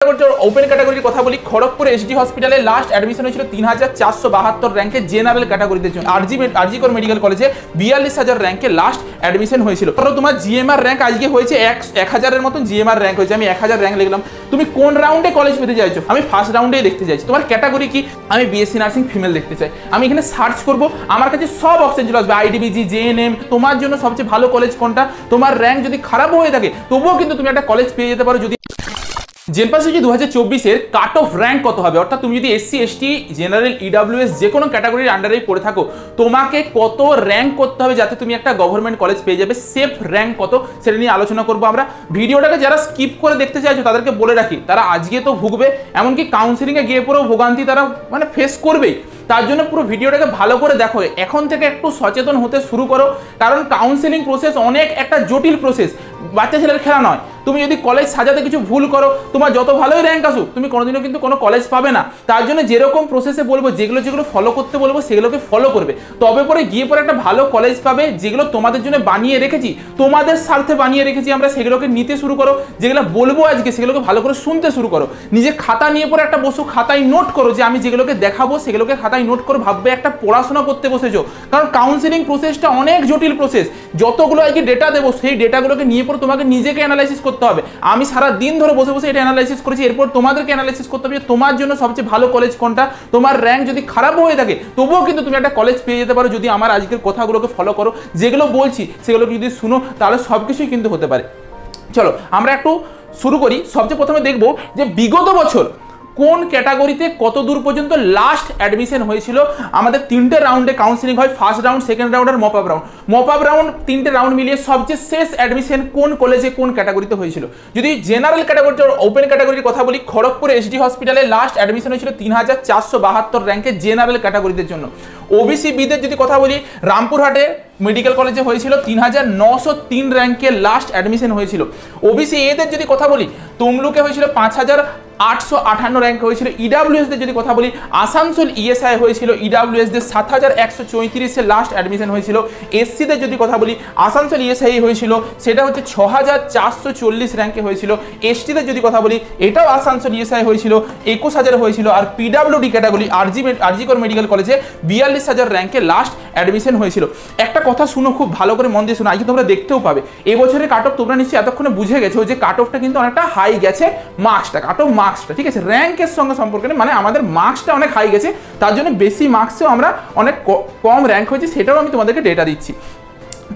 Open ক্যাটাগরির কথা বলি, খড়গপুর এসডি হসপিটালে লাস্ট অ্যাডমিশন হয়েছিল 3472 র্যাঙ্কে জেনারেল ক্যাটাগরিতে জন্য। আরজিকর মেডিকেল কলেজে 42,000 র্যাঙ্কে লাস্ট অ্যাডমিশন হয়েছিল। ধরো তোমার জিএমআর র্যাঙ্ক আজকে হয়েছে 1000-এর মতন জিএমআর র্যাঙ্ক হয়েছে, আমি 1000 র্যাঙ্ক লিখলাম। তুমি কোন রাউন্ডে কলেজ পেতে চাইছো? আমি ফার্স্ট রাউন্ডেই দেখতে চাইছি। তোমার ক্যাটাগরি কি? আমি বিএসসি নার্সিং ফিমেল দেখতে চাই। আমি এখানে সার্চ করব, আমার কাছে সব অপশন চলে আসবে, আইডিবিজি, জেএনএম। তোমার জন্য সবচেয়ে ভালো কলেজ কোনটা? তোমার র্যাঙ্ক যদি খারাপ হয়ে থাকে তবুও কিন্তু তুমি একটা কলেজ পেয়ে যেতে পারো। যদি জেনপাস 2024-এর কাট অফ র্যাঙ্ক কত হবে, অর্থাৎ তুমি যদি এসসি এসটি জেনারেল ইডাব্লিউএস যে কোনো ক্যাটাগরির আন্ডারেই পড়ে থাকো, তোমাকে কত র্যাঙ্ক করতে হবে যাতে তুমি একটা গভর্নমেন্ট কলেজ পেয়ে যাবে, সেফ র্যাঙ্ক কত, সেটা নিয়ে আলোচনা করবো আমরা। ভিডিওটাকে যারা স্কিপ করে দেখতে চাইছো তাদেরকে বলে রাখি, তারা আজকে তো ভুগবে, এমনকি কাউন্সিলিংয়ে গিয়ে পুরো ভোগান্তি তারা ফেস করবেই। তার জন্য পুরো ভিডিওটাকে ভালো করে দেখো, এখন থেকে একটু সচেতন হতে শুরু করো, কারণ কাউন্সিলিং প্রসেস অনেক একটা জটিল প্রসেস, বাচ্চা ছেলের খেলা নয়। তুমি যদি কলেজ সাজাতে কিছু ভুল করো, তোমার যত ভালোই র্যাঙ্ক আসুক, তুমি কোনোদিনও কিন্তু কোনো কলেজ পাবে না। তার জন্য যেরকম প্রসেসে বলবো, যেগুলো ফলো করতে বলবো সেগুলোকে ফলো করবে, তবে পরে গিয়ে পরে একটা ভালো কলেজ পাবে। যেগুলো তোমাদের জন্য বানিয়ে রেখেছি, তোমাদের স্বার্থে বানিয়ে রেখেছি আমরা, সেগুলোকে নিতে শুরু করো। যেগুলো বলবো আজকে সেগুলোকে ভালো করে শুনতে শুরু করো। নিজে খাতা নিয়ে পরে একটা বসো, খাতায় নোট করো যে আমি যেগুলোকে দেখাবো সেগুলোকে খাতায় নোট করে ভাববে একটা পড়াশোনা করতে বসেছো। কারণ কাউন্সিলিং প্রসেসটা অনেক জটিল প্রসেস, যতগুলো আজকে ডেটা দেবো সেই ডেটাগুলোকে নিয়ে পরে তোমাকে নিজেকে অ্যানালাইসিস করতে হবে। আমি সারা দিন ধরে বসে বসে এটা অ্যানালাইসিস করেছি, এরপর তোমাদেরকে অ্যানালাইসিস করতে হবে তোমার জন্য সবচেয়ে ভালো কলেজ কোনটা। তোমার র্যাঙ্ক যদি খারাপ হয়ে থাকে তবুও কিন্তু তুমি একটা কলেজ পেয়ে যেতে পারো যদি আমার আজকের কথাগুলোকে ফলো করো। যেগুলো বলছি সেগুলো যদি শুনো তাহলে সব কিছুই কিন্তু হতে পারে। চলো আমরা একটু শুরু করি। সবচেয়ে প্রথমে দেখবো যে বিগত বছর কোন ক্যাটাগরিতে কত দূর পর্যন্ত লাস্ট অ্যাডমিশন হয়েছিল। আমাদের 3টে রাউন্ডে কাউন্সিলিং হয়, ফার্স্ট রাউন্ড, সেকেন্ড রাউন্ড আর mop up round. Mop up round 3টে রাউন্ড মিলিয়ে সবচেয়ে শেষ অ্যাডমিশন কোন কলেজে কোন ক্যাটাগরিতে হয়েছিল। যদি জেনারেল ক্যাটাগরিতে ওপেন ক্যাটাগরির কথা বলি, খড়গপুর এসডি হসপিটালে লাস্ট অ্যাডমিশন হয়েছিল 3472 র্যাঙ্কে জেনারেল ক্যাটাগরিদের জন্য। ওবিসি বিদের যদি কথা বলি, রামপুরহাটে মেডিকেল কলেজে হয়েছিল 3903 র্যাঙ্কে লাস্ট অ্যাডমিশন হয়েছিল। ওবিসি এদের যদি কথা বলি, তমলুকে হয়েছিল 5858 র্যাঙ্ক হয়েছিল। ইডাব্লিউএসদের যদি কথা বলি, আসানসোল ইএসআই হয়েছিল ইডাব্লিউএসদের 7134-এ লাস্ট অ্যাডমিশন হয়েছিল। এসসিদের যদি কথা বলি, আসানসোল ইএসআই হয়েছিল, সেটা হচ্ছে 6440 র্যাঙ্কে হয়েছিল। এসটিদের যদি কথা বলি, এটাও আসানসোল ইএসআই হয়েছিল, 21000 হয়েছিল। আর পিডাব্লিউডি ক্যাটাগরি আরজিকর মেডিকেল কলেজে 42000 র্যাঙ্কে লাস্ট অ্যাডমিশন হয়েছিল। একটা কথা শুনো, খুব ভালো করে মন দিয়ে শুনো, আজকে তোমরা দেখতেও পাবে এবছরের কাট অফ তোমরা নিশ্চয়ই এতক্ষণে বুঝে গেছো যে কাট অফটা কিন্তু অনেকটা হাই গেছে। মার্কসটা, কাট অফ মার্কসটা, ঠিক আছে, র্যাঙ্কের সঙ্গে সম্পর্ক নেই, আমাদের মার্কসটা অনেক হাই গেছে, তার জন্য বেশি মার্কসেও আমরা অনেক কম র্যাঙ্ক হয়েছে, সেটাও আমি তোমাদেরকে ডেটা দিচ্ছি।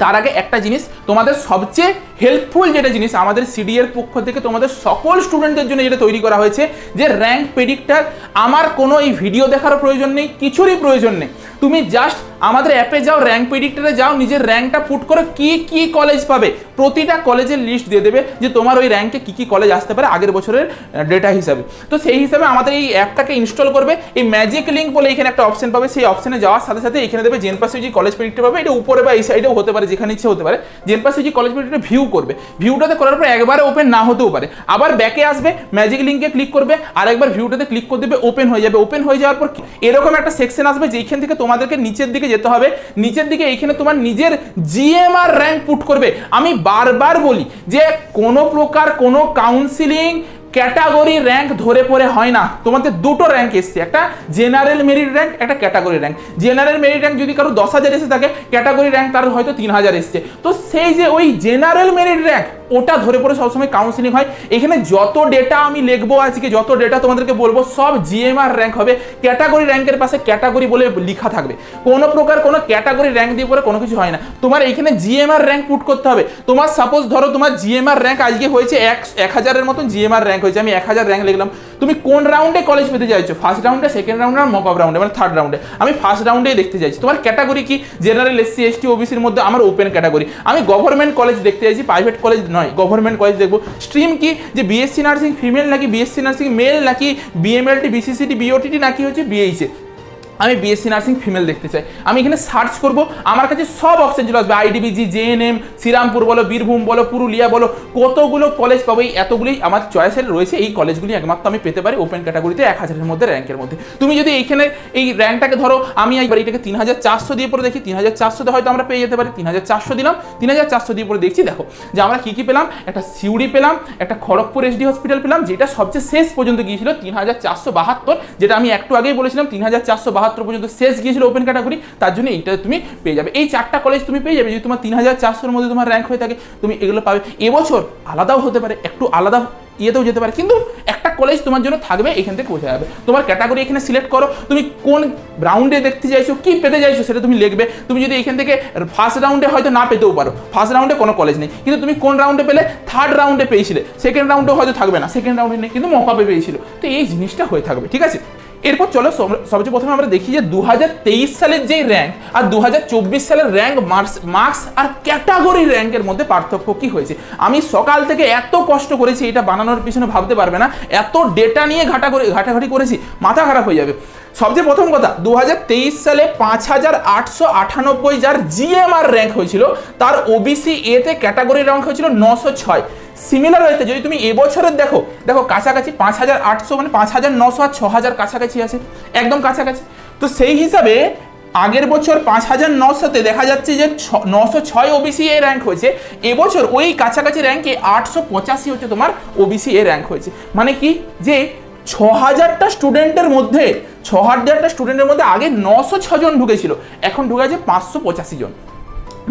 তার আগে একটা জিনিস, তোমাদের সবচেয়ে হেল্পফুল যেটা জিনিস আমাদের সিডি এর পক্ষ থেকে তোমাদের সকল স্টুডেন্টদের জন্য যেটা তৈরি করা হয়েছে, যে র্যাঙ্ক প্রেডিক্টর। আমার কোনো এই ভিডিও দেখার প্রয়োজন নেই, কিছুরই প্রয়োজন নেই। তুমি জাস্ট আমাদের অ্যাপে যাও, র্যাঙ্ক প্রেডিক্টরে যাও, নিজের র্যাঙ্কটা পুট করো, কি কি কলেজ পাবে, প্রতিটা কলেজের লিস্ট দিয়ে দেবে যে তোমার ওই র্যাঙ্কে কি কি কলেজ আসতে পারে আগের বছরের ডেটা হিসাবে। তো সেই হিসাবে আমাদের এই অ্যাপটাকে ইনস্টল করবে। এই ম্যাজিক লিঙ্ক বলে এখানে একটা অপশন পাবে, সেই অপশনে যাওয়ার সাথে সাথে এখানে দেবে জেনপাস ইউজি কলেজ প্রেডিক্টর পাবে। এটা উপরে বা এই সাইডেও হতে পারে, যেখানে ইচ্ছে হতে পারে। জেনপাস ইউজি কলেজ প্রেডিক্টর ভিউ করবে, ভিউটাতে করার পর একবারে ওপেন না হতেও পারে, আবার ব্যাকে আসবে, ম্যাজিক লিঙ্কে ক্লিক করবে, আর একবার ভিউটাতে ক্লিক করে দেবে, ওপেন হয়ে যাবে। ওপেন হয়ে যাওয়ার পর এরকম একটা সেকশন আসবে যেখান থেকে তোমাদেরকে নিচের দিকে যেতে হবে। নিচের দিকে এইখানে তোমার নিজের জিএমআর র্যাঙ্ক পুট করবে। আমি বারবার বলি যে কোনো প্রকার কোনো কাউন্সিলিং ক্যাটাগরি র্যাঙ্ক ধরে পড়ে হয় না। তোমাদের দুটো র্যাঙ্ক এসছে, একটা জেনারেল মেরিট র্যাঙ্ক, একটা category rank. General merit rank যদি কারো 10,000 এসে থাকে, ক্যাটাগরি র্যাঙ্ক তার হয়তো 3000 এসছে। তো সেই যে ওই জেনারেল মেরিট র্যাঙ্ক, ওটা ধরে পড়ে সবসময় কাউন্সিলিং হয়। এখানে যত ডেটা আমি লিখবো আজকে, যত ডেটা তোমাদেরকে বলবো, সব জিএমআর র্যাঙ্ক হবে। ক্যাটাগরি র্যাঙ্কের পাশে ক্যাটাগরি বলে লেখা থাকবে। কোনো প্রকার কোনো ক্যাটাগরি র্যাঙ্ক দিয়ে পরে কোনো কিছু হয় না। তোমার এইখানে জিএমআর র্যাঙ্ক পুট করতে হবে। তোমার সাপোজ ধরো তোমার জিএমআর র্যাঙ্ক আজকে হয়েছে 1000-এর মতন জিএমআর র্যাঙ্ক হয়েছে, আমি 1000 র্যাঙ্ক লিখলাম। তুমি কোন রাউন্ডে কলেজ পেতে চাইছো, ফার্স্ট রাউন্ডে, সেকেন্ড রাউন্ডে আর মক আপ রাউন্ডে, থার্ড রাউন্ডে। আমি ফার্স্ট রাউন্ডেই দেখতে চাইছি। তোমার ক্যাটাগরি কি? জেনারেল, এসসি এসটি ওবিসির মধ্যে আমার ওপেন ক্যাটাগরি। আমি গভর্নমেন্ট কলেজ দেখতে চাইছি, প্রাইভেট কলেজ নয়, গভর্নমেন্ট কলেজ দেখবো। স্ট্রিম কি? যে বিএসসি নার্সিং ফিমেল নাকি বিএসসি নার্সিং মেল নাকি বিএমএলটি বিসিসিটি বিওটিটি নাকি হচ্ছে বিএইচএ। আমি বিএসসি নার্সিং ফিমেল দেখতে চাই, আমি এখানে সার্চ করব, আমার কাছে সব অপশন চলে আসবে, আইডিবিজি, জেএনএম, শ্রীরামপুর বলো, বীরভূম বলো, পুরুলিয়া বলো, কতগুলো কলেজ পাবো, এই এতগুলি আমার চয়েসের রয়েছে। এই কলেজগুলি একমাত্র আমি পেতে পারি ওপেন ক্যাটাগরিতে 1000-এর মধ্যে র্যাঙ্কের মধ্যে। তুমি যদি এইখানে এই র্যাঙ্কটাকে ধরো, আমি একবার এটাকে 3400 দিয়ে পরে দেখি, 3400 হয়তো আমরা পেয়ে যেতে পারি, 3400 দিলাম, 3400 দিয়ে পরে দেখছি, দেখো যে আমরা কি কি পেলাম, একটা সিউড়ি পেলাম, একটা খড়গপুর এসডি হসপিটাল পেলাম, যেটা সবচেয়ে শেষ পর্যন্ত গিয়েছিল 3472, যেটা আমি একটু আগেই বলেছিলাম 3472 পর্যন্ত শেষ গিয়েছিল ওপেন ক্যাটাগরি, তার জন্য এইটা তুমি পেয়ে যাবে। এই 4টা কলেজ তুমি পেয়ে যাবে, যদি তোমার 3400-এর মধ্যে তোমার র্যাঙ্ক হয়ে থাকে তুমি এগুলো পাবে। এবছর আলাদাও হতে পারে, একটু আলাদা ইয়েতেও যেতে পারে, কিন্তু একটা কলেজ তোমার জন্য থাকবে, এখান থেকে বোঝা যাবে। তোমার ক্যাটাগরি এখানে সিলেক্ট করো, তুমি কোন রাউন্ডে দেখতে চাইছো, কি পেতে চাইছো সেটা তুমি লিখবে। তুমি যদি এখান থেকে ফার্স্ট রাউন্ডে হয়তো না পেতেও পারো, ফার্স্ট রাউন্ডে কোনো কলেজ নেই, কিন্তু তুমি কোন রাউন্ডে পেলে, থার্ড রাউন্ডে পেয়েছিলে, সেকেন্ড রাউন্ডেও হয়তো থাকবে না, সেকেন্ড রাউন্ডে নেই কিন্তু মকা পেয়েছিল, তো এই জিনিসটা হয়ে থাকবে, ঠিক আছে। এরপর চলো সবচেয়ে প্রথমে আমরা দেখি যে 2023 সালের যে র্যাঙ্ক আর 2024 সালের র্যাঙ্ক মার্কস আর ক্যাটাগরি র্যাঙ্কের মধ্যে পার্থক্য কি হয়েছে। আমি সকাল থেকে এত কষ্ট করেছি এটা বানানোর পিছনে, ভাবতে পারবে না, এত ডেটা নিয়ে ঘাটাঘাটি করেছি, মাথা খারাপ হয়ে যাবে। সবচেয়ে প্রথম কথা, 2023 সালে 5898 যার জিএমআর র্যাঙ্ক হয়েছিল, তার ওবিসি এতে ক্যাটাগরি র্যাঙ্ক হয়েছিল 906। সিমিলার হয়েছে যদি তুমি এবছরের দেখো কাছাকাছি 5800 মানে 5900 আর 6000 কাছাকাছি আছে, একদম কাছাকাছি। তো সেই হিসাবে আগের বছর 5900-তে দেখা যাচ্ছে যে 906 ওবিসি এ র্যাঙ্ক হয়েছে, এবছর ওই কাছাকাছি র্যাঙ্কে 885 হচ্ছে তোমার ওবিসি এ র্যাঙ্ক হয়েছে। মানে কি যে 6000টা স্টুডেন্টের মধ্যে আগে 906 জন ঢুকেছিল, এখন ঢুকে আছে 585 জন।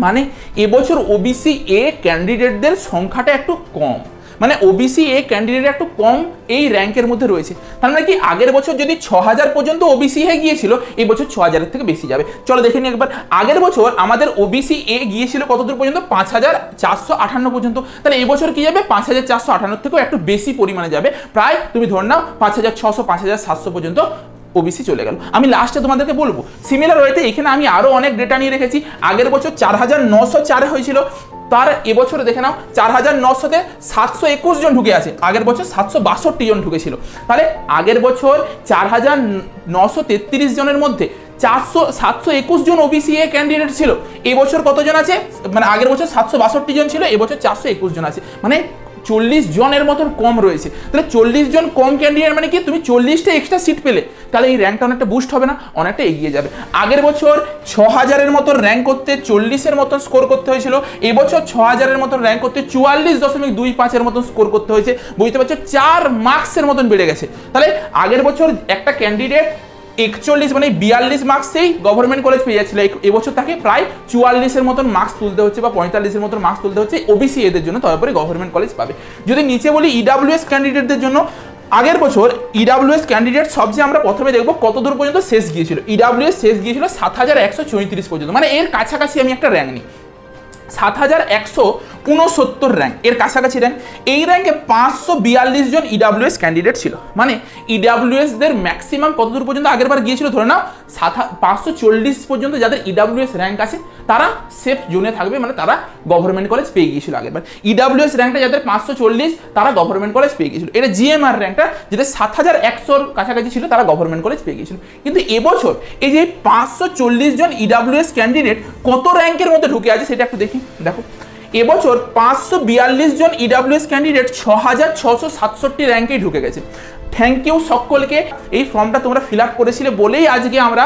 মানে এবছর ওবিসি এ ক্যান্ডিডেটদের সংখ্যাটা একটু কম, মানে ওবিসি এ ক্যান্ডিডেট একটু কম এই র্যাঙ্কের মধ্যে রয়েছে। তার মানে কি আগের বছর যদি 6000 পর্যন্ত ওবিসি এ গিয়েছিল, এই বছর 6000-এর থেকে বেশি যাবে। চলো দেখে নিই একবার, আগের বছর আমাদের ওবিসি এ গিয়েছিল কতদূর পর্যন্ত, 5458 পর্যন্ত, তাহলে এই বছর কি যাবে 5458 থেকেও একটু বেশি পরিমাণে যাবে, প্রায় তুমি ধরে নাও 5600 5700 পর্যন্ত ওবিসি চলে গেল। আমি লাস্টে তোমাদেরকে বলবো সিমিলার ওয়েতে এখানে আমি আরো অনেক ডেটা নিয়ে রেখেছি। আগের বছর 4904 হয়েছিল, তার এবছরে দেখে নাও 4900-তে 721 জন ঢুকে আছে, আগের বছর 762 জন ঢুকেছিল। তাহলে আগের বছর 4933 জনের মধ্যে 721 জন ওবিসি এ ক্যান্ডিডেট ছিল, এবছর কতজন আছে, মানে আগের বছর 762 জন ছিল, এবছর 421 জন আছে, মানে 40 জনের মতন কম রয়েছে। তাহলে 40 জন কম ক্যান্ডিডেট মানে কি, তুমি 40টা এক্সট্রা সিট পেলে, তাহলে এই র্যাঙ্কটা অনেকটা বুস্ট হবে না, অনেকটা এগিয়ে যাবে। আগের বছর 6000-এর মতন র্যাঙ্ক করতে 40-এর মতন স্কোর করতে হয়েছিল, এবছর 6000-এর মতন র্যাঙ্ক করতে 44.25-এর মতন স্কোর করতে হয়েছে, বুঝতে পারছো 4 মার্কসের মতন বেড়ে গেছে। তাহলে আগের বছর একটা ক্যান্ডিডেট 41 মানে 42 মার্কসেই গভর্নমেন্ট কলেজ পেয়ে যাচ্ছিল, এবছর তাকে প্রায় 44-এর মতন মার্কস তুলতে হচ্ছে বা 45-এর মতন মার্কস তুলতে হচ্ছে ওবিসি এদের জন্য, তারপরে গভর্নমেন্ট কলেজ পাবে। যদি নিচে বলি ইডাব্লিউএস ক্যান্ডিডেটদের জন্য, আগের বছর ইডাব্লিউএস ক্যান্ডিডেট সবচেয়ে আমরা প্রথমে দেখবো কত দূর পর্যন্ত শেষ গিয়েছিল। ইডাব্লিউএস শেষ গিয়েছিল 7134 পর্যন্ত, মানে এর কাছাকাছি আমি একটা র্যাঙ্ক নিই, 7169 র্যাঙ্ক, এর কাছাকাছি র্যাঙ্ক। এই র্যাঙ্কে 542 জন ইডাব্লিউএস ক্যান্ডিডেট ছিল, মানে ইডাব্লিউএসদের ম্যাক্সিমাম কতদূর পর্যন্ত আগেরবার গিয়েছিল, ধরে নাও 540 পর্যন্ত যাদের ইডাব্লিউএস র্যাঙ্ক আছে তারা সেফ জোনে থাকবে, মানে তারা গভর্নমেন্ট কলেজ পেয়ে গিয়েছিল আগেরবার। ইডাব্লিউএস র্যাঙ্কটা যাদের 540 তারা গভর্নমেন্ট কলেজ পেয়ে গিয়েছিল। এটা জিএমআর র্যাঙ্কটা যেটা 7100-র কাছাকাছি ছিল তারা গভর্নমেন্ট কলেজ পেয়ে গিয়েছিল। কিন্তু এবছর এই যে 540 জন ইডাব্লিউএস ক্যান্ডিডেট কত র্যাঙ্কের মধ্যে ঢুকে আছে সেটা একটু দেখি। দেখো এবছর 542 জন ইডাব্লিউএস ক্যান্ডিডেট 6667 র্যাঙ্কেই ঢুকে গেছে। থ্যাংক ইউ সকলকে, এই ফর্মটা তোমরা ফিল আপ করেছিলে বলেই আজকে আমরা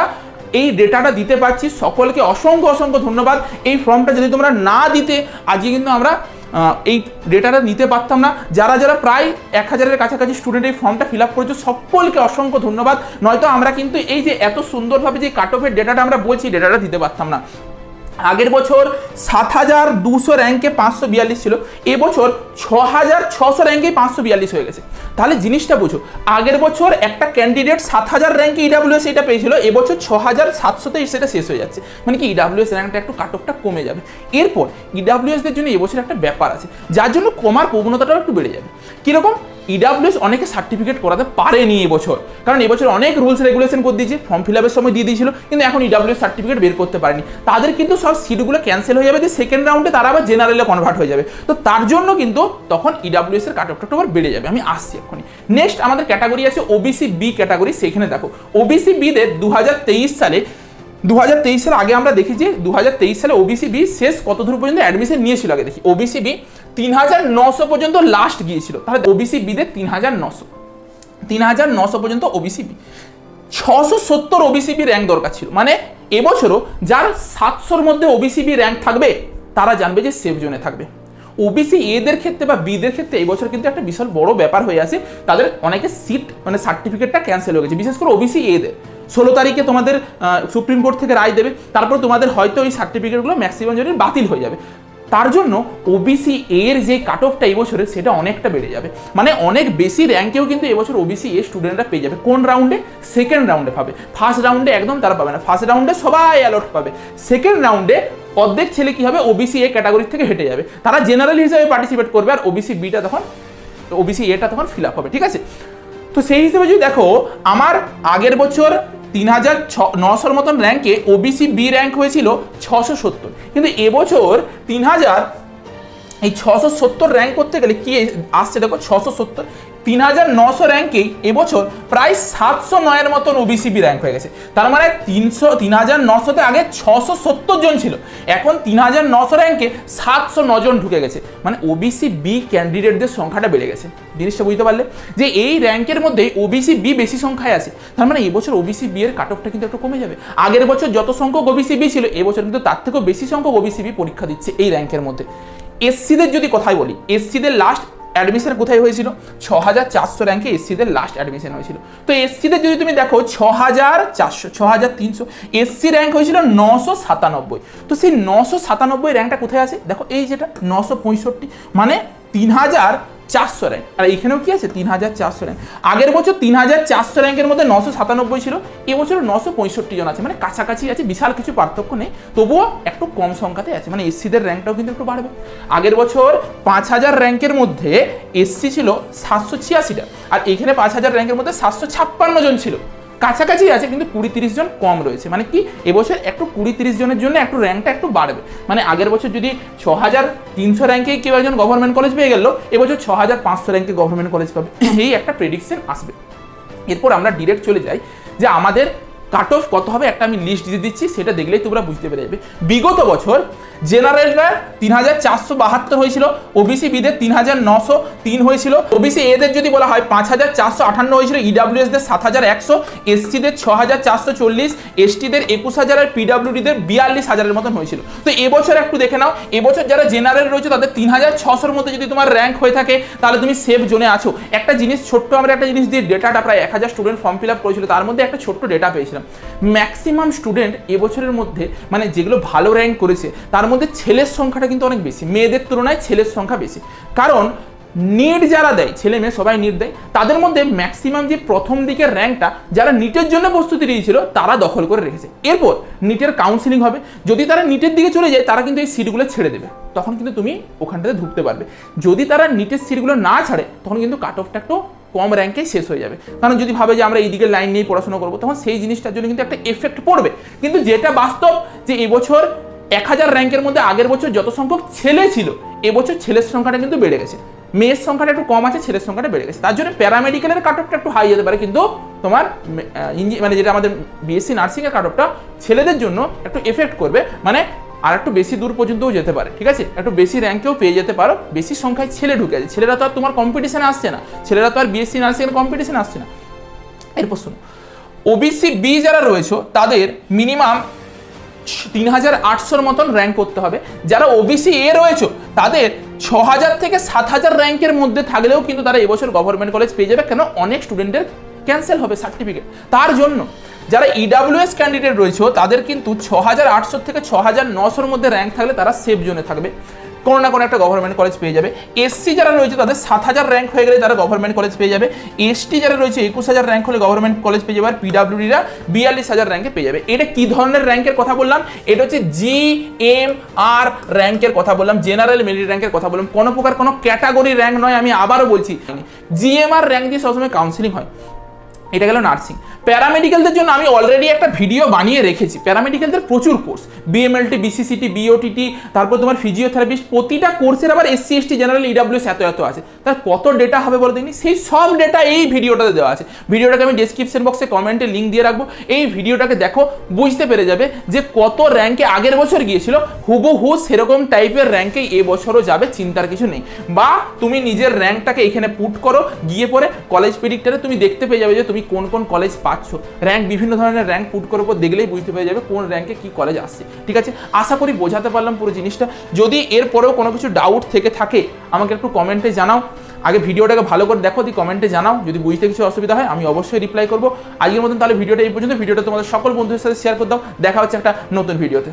এই ডেটাটা দিতে পারছি। সকলকে অসংখ্য অসংখ্য ধন্যবাদ। এই ফর্মটা যদি তোমরা না দিতে আজকে কিন্তু আমরা এই ডেটাটা নিতে পারতাম না। যারা যারা প্রায় 1000-এর কাছাকাছি স্টুডেন্ট এই ফর্মটা ফিল আপ করেছো সকলকে অসংখ্য ধন্যবাদ, নয়তো আমরা কিন্তু এই যে এত সুন্দরভাবে যে কাট অফের ডেটাটা আমরা বলছি ডেটাটা দিতে পারতাম না। আগের বছর 7200 র্যাঙ্কে 542 ছিল, এবছর 6600 র্যাঙ্কেই 542 হয়ে গেছে। তাহলে জিনিসটা বুঝো, আগের বছর একটা ক্যান্ডিডেট 7000 র্যাঙ্কে ইডাব্লিউএস এটা পেয়েছিল, এবছর 6700-তেই সেটা শেষ হয়ে যাচ্ছে, মানে কি ইডাব্লিউএস র্যাঙ্কটা একটু কাট অফটা কমে যাবে। এরপর ইডাব্লিউএসদের জন্য এবছর একটা ব্যাপার আছে যার জন্য কমার প্রবণতাটাও একটু বেড়ে যাবে। কীরকম, ইডাব্লিউএস অনেকে সার্টিফিকেট করাতে পারেনি এবছর, কারণ এবছর অনেক রুলস রেগুলেশন করে দিয়েছে, ফর্ম ফিল আপের সময় দিয়ে দিয়েছিল, কিন্তু এখন ইডাব্লিউএস সার্টিফিকেট বের করতে পারেনি। তাদের কিন্তু সব সিটগুলো ক্যান্সেল হয়ে যাবে, যে সেকেন্ড রাউন্ডে তারা আবার জেনারেলে কনভার্ট হয়ে যাবে। তো তার জন্য কিন্তু তখন ইডাব্লিউএস এর কাট অফটা আবার বেড়ে যাবে। আমি আসছি এক্ষুনি। নেক্সট আমাদের ক্যাটাগরি আছে ওবিসি বি ক্যাটাগরি। সেখানে দেখো ওবিসি বিদের 2023 সালে আগে আমরা দেখি যে 2023 সালে ওবিসি বি শেষ কত দূর পর্যন্ত অ্যাডমিশন নিয়েছিল। আগে দেখি ওবিসি বি 3900 পর্যন্ত লাস্ট গিয়েছিল। তাহলে ওবিসি বিদের 3900 পর্যন্ত OBC B, 670 OBC B rank দরকার ছিল। মানে এবছরও যার 700-র মধ্যে ওবিসি বি র্যাঙ্ক থাকবে তারা জানবে যে সেফ জোনে থাকবে। ওবিসি এদের ক্ষেত্রে বা বিদের ক্ষেত্রে এই বছর কিন্তু একটা বিশাল বড় ব্যাপার হয়ে আছে, তাদের অনেকে সিট মানে সার্টিফিকেটটা ক্যান্সেল হয়ে গেছে, বিশেষ করে ওবিসি এদের। 16 তারিখে তোমাদের সুপ্রিম কোর্ট থেকে রায় দেবে, তারপর তোমাদের হয়তো এই সার্টিফিকেটগুলো ম্যাক্সিমাম জনের বাতিল হয়ে যাবে। তার জন্য ওবিসি এর যে কাট অফটা এই বছরের সেটা অনেকটা বেড়ে যাবে, মানে অনেক বেশি র্যাঙ্কেও কিন্তু এবছর ওবিসি এ স্টুডেন্টরা পেয়ে যাবে। কোন রাউন্ডে? সেকেন্ড রাউন্ডে পাবে। ফার্স্ট রাউন্ডে একদম তারা পাবে না, ফার্স্ট রাউন্ডে সবাই অ্যালট পাবে। সেকেন্ড রাউন্ডে অর্ধেক ছেলে কি হবে, ওবিসি এ ক্যাটাগরি থেকে হেঁটে যাবে, তারা জেনারেল হিসেবে পার্টিসিপেট করবে, আর ওবিসি বিটা তখন ওবিসি এটা তখন ফিল আপ হবে। ঠিক আছে, তো সেই হিসেবে যদি দেখো আমার আগের বছর 3900-র মতন র্যাঙ্কে ওবিসি বি র্যাঙ্ক হয়েছিল 670, কিন্তু এবছর 670 র্যাঙ্ক করতে গেলে কি আসছে দেখো, 670 3900 র্যাঙ্কেই এবছর প্রায় 709-এর মতন ওবিসি বি র্যাঙ্ক হয়ে গেছে। তার মানে 3900-তে আগে 670 জন ছিল, এখন 3900 র্যাঙ্কে 709 জন ঢুকে গেছে, মানে ওবিসি বি ক্যান্ডিডেটদের সংখ্যাটা বেড়ে গেছে। জিনিসটা বুঝতে পারলে যে এই র্যাঙ্কের মধ্যে ওবিসি বি বেশি সংখ্যায় আছে, তার মানে এবছর ওবিসি বি এর কাট অফটা কিন্তু একটু কমে যাবে। আগের বছর যত সংখ্যক ওবিসি বি ছিল এবছর কিন্তু তার থেকেও বেশি সংখ্যক ওবিসি বি পরীক্ষা দিচ্ছে এই র্যাঙ্কের মধ্যে। এসসিদের যদি কথাই বলি, এসসিদের লাস্ট অ্যাডমিশন কোথায় হয়েছিল? 6400 র্যাঙ্কে এসসিদের লাস্ট অ্যাডমিশন হয়েছিল। তো এসসিদের যদি তুমি দেখো 6400, 6300, এসসি র্যাঙ্ক হয়েছিল 997। তো সেই 997 র্যাঙ্কটা কোথায় আছে দেখো, এই যেটা 965, মানে 3400 র্যাঙ্ক। আর এখানেও কি আছে 3400 র্যাঙ্ক। আগের বছর 3400 র্যাঙ্কের মধ্যে 997 ছিল, এবছর 965 জন আছে, মানে কাছাকাছি আছে, বিশাল কিছু পার্থক্য নেই, তবুও একটু কম সংখ্যাতে আছে, মানে এসসিদের র্যাঙ্কটাও কিন্তু একটু বাড়বে। আগের বছর 5000 র্যাঙ্কের মধ্যে এসসি ছিল 786টা, আর এখানে 5000 র্যাঙ্কের মধ্যে 756 জন ছিল, কাছাকাছি আছে, কিন্তু 20-30 জন কম রয়েছে। মানে কি এবছর একটু 20-30 জনের জন্য একটু র্যাঙ্কটা একটু বাড়বে। মানে আগের বছর যদি 6300 র্যাঙ্কে কেউ একজন গভর্নমেন্ট কলেজ পেয়ে গেল, এবছর 6500 র্যাঙ্কে গভর্নমেন্ট কলেজ পাবে, এই একটা প্রেডিকশন আসবে। এরপর আমরা ডিরেক্ট চলে যাই যে আমাদের কাট অফ কত হবে, একটা আমি লিস্ট দিয়ে দিচ্ছি, সেটা দেখলেই তোমরা বুঝতে পেরে যাবে। বিগত বছর জেনারেলরা 3472 হয়েছিল, ওবিসি বিদের 3903 হয়েছিল, ওবিসি এদের যদি বলা হয় 5458 হয়েছিল, ইডাব্লিউএসদের 7100, এসসিদের 6440, এসটিদের 21000, আর পিডাব্লিউডিদের 42000-এর মতন হয়েছিল। তো এবছর একটু দেখে নাও, এবছর যারা জেনারেল রয়েছে তাদের 3600-র মধ্যে যদি তোমার র্যাঙ্ক হয়ে থাকে তাহলে তুমি সেফ জোনে আছো। একটা জিনিস ছোট্ট, আমরা একটা জিনিস দিয়ে ডেটাটা প্রায় 1000 স্টুডেন্ট ফর্ম ফিল আপ করেছিল, তার মধ্যে একটা ছোট্ট ডেটা পেয়েছিলাম। ম্যাক্সিমাম স্টুডেন্ট এবছরের মধ্যে মানে যেগুলো ভালো র্যাঙ্ক করেছে তার মধ্যে ছেলের সংখ্যাটা কিন্তু অনেক বেশি, মেয়েদের তুলনায় ছেলের সংখ্যা বেশি। কারণ নিট যারা দেয়, ছেলে মেয়ে সবাই নিট দেয়, তাদের মধ্যে ম্যাক্সিমাম যে প্রথম দিকের র্যাঙ্কটা যারা নিটের জন্য প্রস্তুতি নিয়েছিল তারা দখল করে রেখেছে। এরপর নিটের কাউন্সিলিং হবে, যদি তারা নিটের দিকে চলে যায় তারা কিন্তু এই সিটগুলো ছেড়ে দেবে, তখন কিন্তু তুমি ওখানটাতে ঢুকতে পারবে। যদি তারা নিটের সিটগুলো না ছাড়ে তখন কিন্তু কাট অফটা একটু কম র্যাঙ্কে শেষ হয়ে যাবে। কারণ যদি ভাবে যে আমরা এই দিকের লাইন নিয়ে পড়াশোনা করবো, তখন সেই জিনিসটার জন্য কিন্তু একটা এফেক্ট পড়বে। কিন্তু যেটা বাস্তব যে এবছর 1000 র্যাঙ্কের মধ্যে আগের বছর যত সংখ্যক ছেলে ছিল, এবছর ছেলের সংখ্যাটা কিন্তু বেড়ে গেছে, মেয়ের সংখ্যাটা একটু কম আছে, ছেলের সংখ্যাটা বেড়ে গেছে। তার জন্য প্যারামেডিক্যালের কাট অফটা একটু হাই যেতে পারে, কিন্তু তোমার মানে যেটা আমাদের বিএসসি নার্সিংয়ের কাট অফটা ছেলেদের জন্য একটু এফেক্ট করবে, মানে আর একটু বেশি দূর পর্যন্তও যেতে পারে। ঠিক আছে, একটু বেশি র্যাঙ্কেও পেয়ে যেতে পারো, বেশি সংখ্যায় ছেলে ঢুকে আছে। ছেলেরা তো আর তোমার কম্পিটিশনে আসছে না, ছেলেরা তো আর বিএসসি নার্সিংয়ের কম্পিটিশনে আসছে না। এরপর শোনো, ওবিসি বি যারা রয়েছে তাদের মিনিমাম 3800-র মতন র্যাঙ্ক করতে হবে। যারা ওবিসি এ রয়েছে তাদের 6000 থেকে 7000 র্যাঙ্কের মধ্যে থাকলেও কিন্তু তারা এবছর গভর্নমেন্ট কলেজ পেয়ে যাবে, কেন অনেক স্টুডেন্টের ক্যান্সেল হবে সার্টিফিকেট। তার জন্য যারা ইডাব্লিউএস ক্যান্ডিডেট রয়েছে তাদের কিন্তু 6800 থেকে 6900-র মধ্যে র্যাঙ্ক থাকলে তারা সেফ জোনে থাকবে। কোনো না কোনো একটা গভর্নমেন্ট কলেজ পেয়ে যাবে। এসসি যারা রয়েছে তাদের 7,000 র্যাঙ্ক হয়ে গেলে তারা গভর্নমেন্ট কলেজ পেয়ে যাবে। এসটি যারা রয়েছে 21,000 র্যাঙ্ক হলে গভর্নমেন্ট কলেজ পেয়ে যাবে। আর পিডাব্লিউডিরা 42,000 র্যাঙ্কে পেয়ে যাবে। এটা কি ধরনের র্যাঙ্কের কথা বললাম? এটা হচ্ছে জিএমআর র্যাঙ্কের কথা বললাম, জেনারেল মেরিট র্যাঙ্কের কথা বললাম, কোনো প্রকার কোনো ক্যাটাগরি র্যাঙ্ক নয়। আমি আবারও বলছি, জিএমআর র্যাঙ্ক দিয়ে সবসময় কাউন্সিলিং হয়। এটা গেল নার্সিং। প্যারামেডিক্যালদের জন্য আমি অলরেডি একটা ভিডিও বানিয়ে রেখেছি। প্যারামেডিক্যালদের প্রচুর কোর্স, বিএমএলটি, বিসিসিটি, বিওটিটি, তারপর তোমার ফিজিওথেরাপিস্ট, প্রতিটা কোর্সের আবার এসসি এসটি জেনারেল ইডাব্লিউএস এত আছে। তার কত ডেটা হবে বলো দেখিনি? সেই সব ডেটা এই ভিডিওটাতে দেওয়া আছে। ভিডিওটাকে আমি ডেসক্রিপশন বক্সে কমেন্টে লিঙ্ক দিয়ে রাখবো। এই ভিডিওটাকে দেখো, বুঝতে পেরে যাবে যে কত র্যাঙ্কে আগের বছর গিয়েছিল, হুবহু সেরকম টাইপের র্যাঙ্কেই এবছরও যাবে, চিন্তার কিছু নেই। বা তুমি নিজের র্যাঙ্কটাকে এখানে পুট করো, গিয়ে পরে কলেজ প্রেডিক্টরে তুমি দেখতে পেয়ে যাবে যে তুমি কোন কোন কলেজ পাচ্ছ। র্যাঙ্ক, বিভিন্ন ধরনের র্যাঙ্ক পুট করার পর দেখলেই বুঝতে পেরে যাবে কোন র্যাঙ্কে কি কলেজ আসছে। ঠিক আছে, আশা করি বোঝাতে পারলাম পুরো জিনিসটা। যদি এরপরেও কোনো কিছু ডাউট থেকে থাকে আমাকে একটু কমেন্টে জানাও। আগে ভিডিওটাকে ভালো করে দেখো, দিয়ে কমেন্টে জানাও। যদি বুঝতে কিছু অসুবিধা হয় আমি অবশ্যই রিপ্লাই করবো। আজকের মতন তাহলে ভিডিওটা এই পর্যন্ত। ভিডিওটা তোমাদের সকল বন্ধুদের সাথে শেয়ার করে দাও। দেখা হচ্ছে একটা নতুন ভিডিওতে।